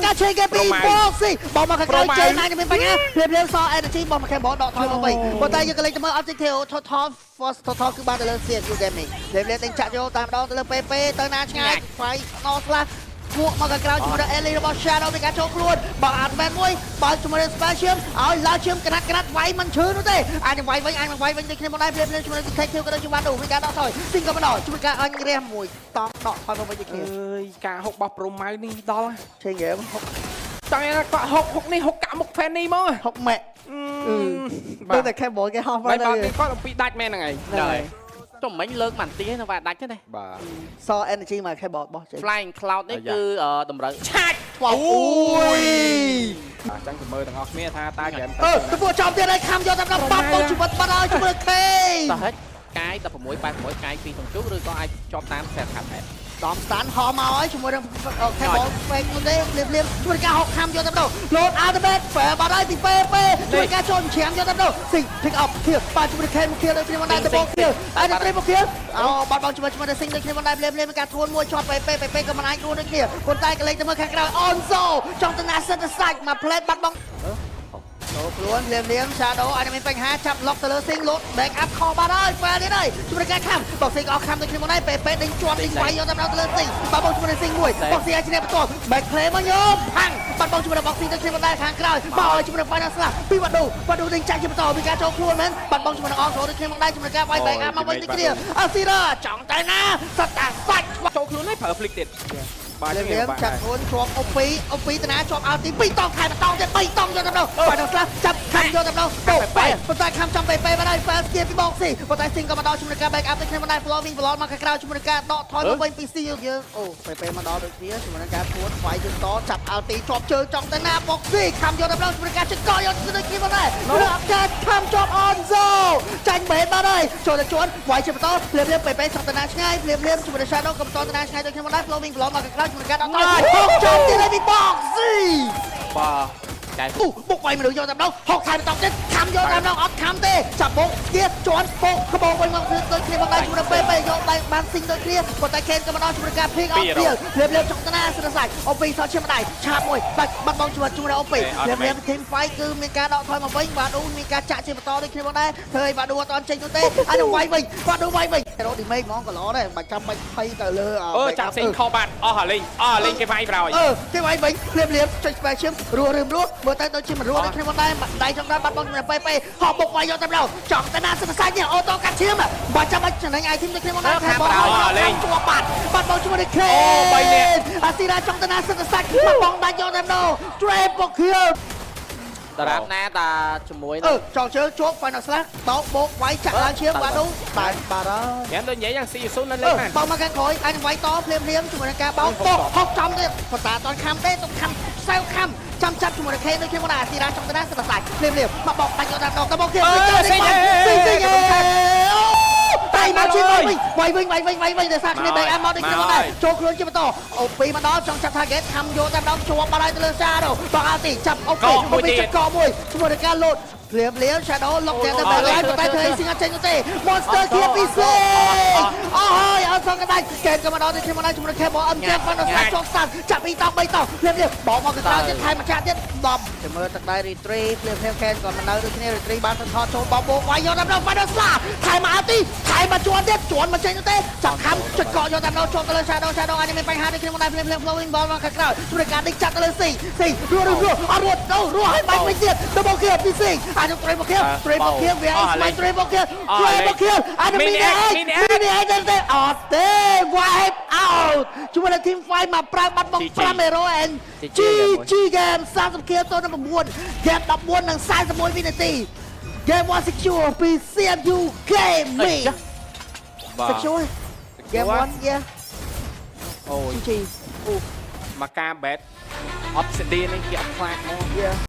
ការឆេគេពីបងស៊ីបងមកខាងក្រោយជើងណាខ្ញុំមានបញ្ហាភ្លាមស energy បងមកខាងបងដកថយមកវិញប៉ុន្តែយើងក៏លេងទៅមើល objective total first total គឺបានទៅលើ CSU gaming លេងដេញចាក់យកតាមដងទៅលើ PP ទៅណាឆ្ងាយខ្វាយដល់ខ្លះពួកមកខាងក្រោយជាមួយនឹង Ellie របស់ Shadow មានការចូលខ្លួនបងអាត់មែនមួយបើជាមួយនឹង Special ឲ្យឡើងឈាមក្រាត់វាយមិនឈឺនោះទេអាចនឹងវាយវិញដូចគ្នាមកដែរភ្លាមជាមួយនឹង TQ ក៏ដូចជាបានមានការដកថយស៊ីងក៏ម្ដងជួយការអញរះមួយតង់ដកថយមកវិញដូចគ្នាអើយការហុករបស់ប្រូម៉ៅនេះដល់ឆេងហ្គេមចង់គាត់ហុកនេះហុកកាក់មុខ fan នេះមកហុកម៉ែបាទតែខេបគេហោះបាទបាទនេះគាត់អំពីដាច់មែនហ្នឹងហើយចុះមិញលើកមិនទីទេនៅវាដាច់ទេណាបាទ ស energy មកខេបរបស់ចេះ Flying Cloud នេះគឺតម្រូវឆាច់អូយអញ្ចឹងទៅមើលទាំងអស់គ្នាថាតើហ្គេមទៅពួកចំទៀតហើយខំយកតាមដល់បាត់ទៅជីវិតបាត់ហើយជាមួយខេតើហិចកាយ1686កាយ2ក្នុងជុកឬក៏អាចជាប់តាមខ្សែខាត់ហេតុដំស្តានហោមកហើយជាមួយនឹងខេបហ្វេកនោះទេភ្លាមជួយការហុកខំយកតាមដល់លោត ultimate ហ្វែបាត់ហើយពី PP ជួយការចូលច្រាមយកតាមដល់ស៊ី pick up ធៀបបាទជាមួយនឹងខេមកធៀបដូចគ្នាមកដែរទៅបងធៀបហើយទៅត្រីមកធៀបបាត់បងជាមួយនឹងស៊ីងដូចគ្នាមកដែរភ្លាមមានការធ្ងន់មួយជាប់ PP ក៏មិនអាចរួនដូចគ្នាប៉ុន្តែក៏លេងទៅមើលខាងក្រៅ Onzo ចង់ទៅណាសិតទៅសាច់មក plate បាត់បងចូលខ្លួនលៀម Shadow អាចមានបញ្ហាចាប់ឡុកទៅលើស៊ីងលោត back up ខបាត់ហើយហ្វែនេះហើយជួយការខំបងស៊ីងអស់ខំដូចគ្នាមកដែរពេដេញជាប់ដេញវាយយកតាមដល់ទៅលើស៊ីងបាទបងជាមួយនឹងស៊ីងមួយបងស៊ីអាចឈ្នះបន្ទាល់ back play មកញោមផាំងបាត់បងជាមួយនឹងបងស៊ីងដូចគ្នាមកដែរខាងក្រោយបងជាមួយនឹង final slash ពីវ៉ាឌូដេញចាក់ជាបន្តពីការចូលខ្លួនមែនបាត់បងជាមួយនឹងអងចូលដូចគ្នាមកដែរជាមួយនឹងការវាយ back up មកវិញដូចគ្នាអស៊ីរ៉ាចង់តែណាសត្វតាសាច់ចូលខ្លួនហើយប្រើ flick ទៀតបាទលៀមចាក់ខ្លួនជាប់អូពីតាណាជាប់អល់ទី2តង់ខែបន្តទៀត3តង់យកទៅដល់បាទដល់ខ្លះចាប់ខំយកទៅដល់ទៅបែប៉ុន្តែខំចាំពេបានហើយ fast ទៀតពីបងស៊ីប៉ុន្តែស៊ីងក៏មកដល់ជាមួយនឹងការ back up ដូចគ្នាមកដែរ flowing blood មកខាងក្រៅជាមួយនឹងការដកថយមកវិញពីស៊ីយើងអូពេមកដល់ដូចគ្នាជាមួយនឹងការពួនវាយយើងតចាប់អល់ទីជាប់ជើងចង់តាណាបងស៊ីខំយកទៅដល់ជាមួយនឹងការជិះកយកទៅដូចគ្នាមកដែររាប់ការខំជាប់ Onzo ចាញ់បែបានហើយចូលទៅជួនវាយជាបន្តភ្លាមពេសង់តាណាឆ្ងាយភ្លាមជាមួយនឹង Shadow ក៏បន្តតាណាឆ្ងាយដូចគ្នាមកដែរ flowing blood មកខាងក្រៅជាមួយនឹងការដកថយចូលទៀតហើយពីបងស៊ីបាទចៃបុកវាយមនុស្សយកតាមដល់ហុកថែមតង់ទៀតខំយកតាមដល់អត់ខំទេចាប់បុកទៀតជន់បុកក្បោវិញមកដូចគ្នាមកដែរជាមួយនឹងពេយកដៃបានស៊ីងដូចគ្នាប៉ុន្តែខេនក៏មកដល់ជាមួយនឹងការភីកអត់ទៀតលៀបចង់តាណាស្រាសាច់អូពីសោះឈាមម្ដាយឆាបមួយបាត់បងជាមួយនឹងអូពីលៀបធីម fight គឺមានការដកថយមកវិញវ៉ាឌូមានការចាក់ជាបន្តដូចគ្នាមកដែរធ្វើឲ្យវ៉ាឌូអត់ចេញនោះទេហើយនឹងវាយវិញវ៉ាឌូវាយវិញរ៉ូឌីមេហ្មងក៏ល្អដែរមិនចាំបាច់ភ័យទៅលើចាក់ស៊ីងខបាត់អស់លេងគេវាយប្រោយគេវាយវិញលៀបចុច special រស់មើលទៅដូចជាមិនរស់ដូចគ្នាមកដែរដៃចង់ដល់បាត់បងជាមួយពេហោបុកវាយយកទៅដល់ចង់តាណាសិនសាច់នេះអូតូកាត់ឈាមបាច់ចាំបាច់ចំណេញអាយធីមដូចគ្នាមកដែរខាងបងលេងជាប់បាត់បងជាមួយនឹង K 3នាក់អាស៊ីរ៉ាចង់តាណាសិនសាច់បាត់បងដាច់យកទៅដល់ triple kill តារាណាតាជាមួយចង់ជើជាប់ final slash តោកបុកវាយចាក់ឡើងឈាមបាទនោះបាទហើយយ៉ាងដូចនិយាយយ៉ាងស៊ីស៊ុននៅលេងណាបងមកខាងក្រោយអាចនឹងវាយតភ្លាមជាមួយនឹងការបោកហុកចំទៀតប៉ុន្តែអត់ខំទេទុកខំសៅខំចាំចាប់ជាមួយនឹងខេដូចគ្នាមកដែរអាស៊ីរ៉ាចង់តាណាសិនសាច់ភ្លាមមកបោកដាច់យកដល់តបោកទៀតស៊ីតែមកជិះវាយវិញតែសាគ្នា back up មកដូចគ្នាមកដែរចូលខ្លួនជាបន្តអូពីមកដល់ចង់ចាប់ target ខំយកតែម្ដងជាប់បាត់ហើយទៅលើ Shadow បងអាទីចាប់អូពីចាប់កមួយជាមួយនឹងការលោតភ្លាម Shadow លុកទៀតទៅ back line តែធ្វើឲ្យស៊ីងអត់ចេញទេ Monster គៀពីសេអស់ហើយអត់សងកដាច់កែក៏មកដល់ទៅគ្នាមកដែរជាមួយនឹង Cable MJ បានដល់ចុកសាត់ចាប់ពីត3តភ្លាមបងមកកណ្ដាលទៀតថែមមួយចាក់ទៀត10ទៅមើលទឹកដៃ retrieve ភ្លាមកែក៏មិននៅដូចគ្នា retrieve បានទៅថតចូលបោកវាយយកដល់ final slash ថែមមកអាទីថែមមកជួនទៀតជួនមកចេញទេចាប់ខំចុចកកយកតាមដល់ចូលទៅលើ Shadow អាចមានបញ្ហាដូចគ្នាមកដែរភ្លាម flowing ball មកខាងក្រៅជួយការដេញចាក់ទៅលើស៊ីរស់ឲ្យបាញ់វិញទៀត double kill ពីស៊ីអាច triple kill វាអីស្មៃ triple kill អាច miniទេអត់ទេ wipe out ជួយនឹង team fight មកប្រើបាត់បង់5 hero and GG game 30 kill ទៅនឹង9 game 14និង41វិនាទី game 1 secure ពី CMU gaming secure game 1 yeah អូ GG មកការ bet obsidian នេះគេអត់ខ្លាចហ្មង